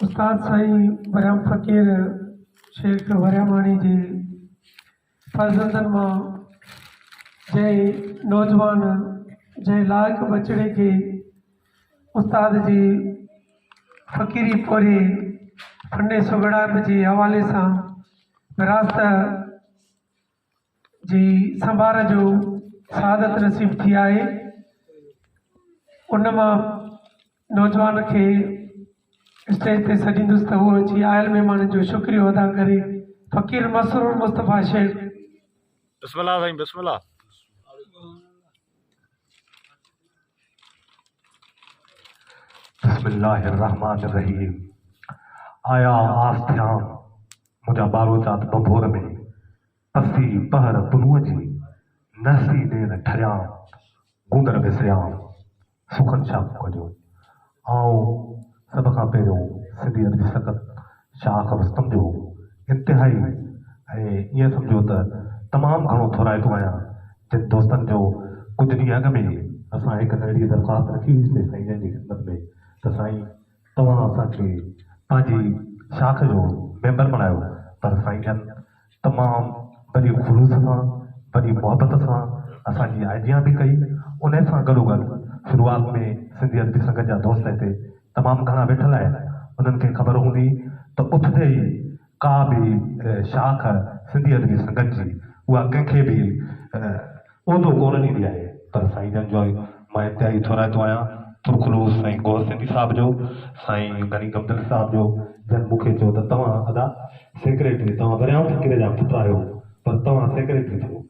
उस्ताद साईं बरहम फ़कीर शेख वरियामाणी जी फर्ज़ंदनि मां जंहिं नौजवान जंहिं लाइक़ बचड़े के उस्ताद जी फ़कीरी पोरे फन्ने सुगड़ाइप जे हवाले सां विरासत जी संभाल जो सआदत नसीब थी आहे। उन मां नौजवान खे स्टेज ते सॾींदुसि त उहो अची आयल महिमाननि जो शुक्रियो अदा करे। फ़कीर मसरूर मुस्तफ़ा शेख। बिस्मिल्लाह साईं, बिस्मिल्लाह। बिस्मिल्लाहिर्रहमानिर्रहीम। आया आस ध्यान मुझा बारोजात बंभोर में पसी पहर पुनूअ जी नसी नेर ठरियां गूंदर विसरियां सुखन शाह कजो। आऊं सब खां पहिरियों सिंधी अदबी सकत शाख रुस्तम जो इंतिहाई ईअं सम्झो त तमामु घणो थोराईंदो आहियां। जिन दोस्तनि जो कुझु ॾींहं अॻु में असां हिकु नंढी दरख़्वास्त रखी हुईसीं साईं जन जी ख़िदमत में त साईं तव्हां असांखे पंहिंजी शाख जो मेंबर बणायो। पर साईं जन तमामु वॾी ख़ुलूस सां वॾी मुहबत सां असांजी आइजियां बि कई। उन सां गॾोगॾु शुरूआत में सिंधी अदबी संगत जा दोस्त हिते तमामु घणा वेठल आहिनि। उन्हनि खे ख़बर हूंदी त उथंदे ई का बि शाख सिंधी अदबी संगत जी उहा कंहिंखे बि उहिदो कोन ॾींदी आहे। पर साईं जन जो मां इंतिहाई थोराईंदो आहियां तुरखलूस साईं गौर सिंधी साहिब जो, साईं गनी गमदल साहिब जो, जन मूंखे चयो त तव्हां अदा सेक्रेटरी, तव्हां वरियाम फ़कीर जा पुट आहियो पर तव्हां सेक्रेटरी थियो।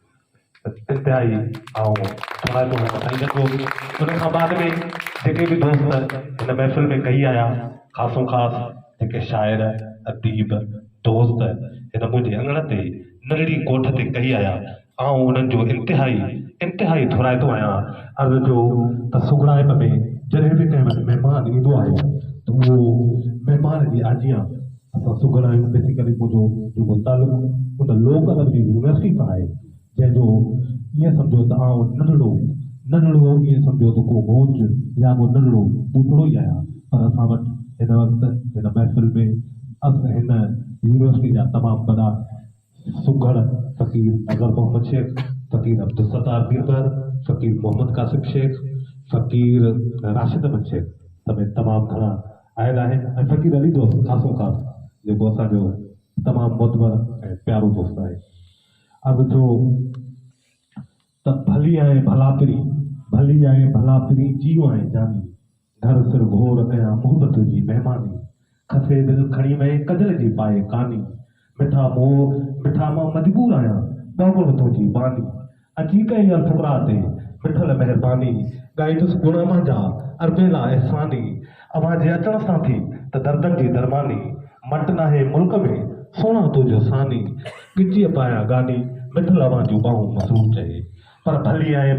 इंतिहाई ऐं थोराईंदो आहियां साईं जन जो बि। उन खां बाद में जेके बि दोस्त हिन महफ़िल में कई आया ख़ासो ख़ासि जेके शाइर अदीब दोस्त हिन मुंहिंजे अङण ते नंढड़ी कोठ ते कई आया ऐं उन्हनि जो इंतिहाई थोराईंदो आहियां। अर्ज़ु जो त सुगड़ाइप में जॾहिं बि कंहिं वटि महिमान ईंदो आहे त उहो महिमान जी आजियां असां सुगड़ायूं। बेसिकली मुंहिंजो जेको तालुक़ु उन लोक अदब जी यूनिवर्सिटी सां आहे, जंहिंजो ईअं सम्झो त आउं नंढड़ो ईअं सम्झो त को मौज या को नंढड़ो ॿूटड़ो ई आहियां। पर असां वटि हिन वक़्तु हिन महफ़िल में हिन यूनिवर्सिटी जा तमामु वॾा सुघड़ फ़कीर अज़हर मोहम्मद शेख, फ़कीर अब्दुल सत्तार बीरबर, फ़कीर मोहम्मद कासिम शेख, फ़कीर राशिद अहमद शेख समेत तमामु घणा आयल आहिनि। ऐं फ़कीर अली दोस्त ख़ासो ख़ासि जेको असांजो तमामु मोतबर ऐं प्यारो दोस्त आहे। अब जो त भली आहे भलापिरी जीव आहे जानी घर सिर घोर कयां मोहबत जी महिमानी खसे दिलि खणी वए कजल जी पाए कानी मिठा मां मजबूर आहियां बाबुल तुंहिंजी बानी अची कई अलफुकरा ते मिठल महिरबानी ॻाईंदुसि गुण मुंहिंजा अरबेला एहसानी अवां जे अचण सां थी त दर्दनि जी दरमानी मट नाहे मुल्क में सोना तुंहिंजो सानी गिजीअ पायां गानी मिठल अवां जूं बाहूं मसरूर चए। पर भली आहे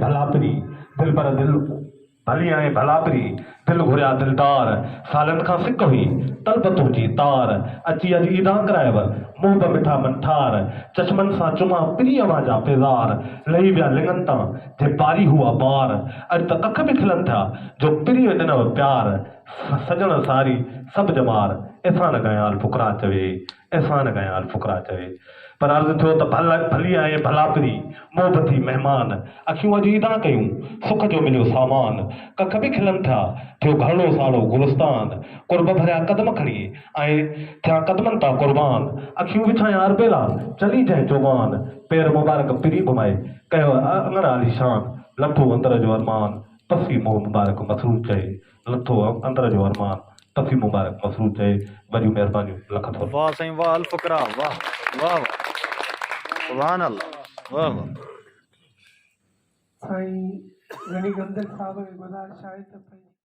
भलापरी दिल घुरिया दिलदार सालनि खां सिक हुई तलब तुंहिंजी तार अची अॼु ईदा करायव मुंहं ब मिठा मन ठार चश्मनि सां चुमा पिरी अवां जा पेज़ार लही विया लिङनि तां जे पारी हुआ बार अॼु त कख बि खिलनि था जो पिरी ॾिनव प्यार सजण सारी सभु जमार एहसान कयां फुकरा चवे। पर अर्ज़ु थियो त भली आहे भलापरी मोहबती महिमान अखियूं अॼु ईदा कयूं सुख जो मिलियो सामान कख बि खिलनि था थियो घरड़ो साड़ो गुलिस्तान कुर्ब भरिया कदम खणी ऐं थिया कदमनि तां कुर्बान अखियूं विछायां अरबेला चली जंहिं जुबान पेर मुबारक पिरी घुमाए कयो अङण आलीशान लथो अंदर जो अरमान पसी मोह मुबारक मसरूर चए लथो अंदर जो अरमान पसी मुबारक मसरूर चए। वॾियूं महिरबानियूं लख थोरा। वाह साईं, वाह अल फ़ुकरा, वाह वाह सुभान अल्लाह, वाह वाह। साईं गनी गमदल साहब गुज़ारिश आहे त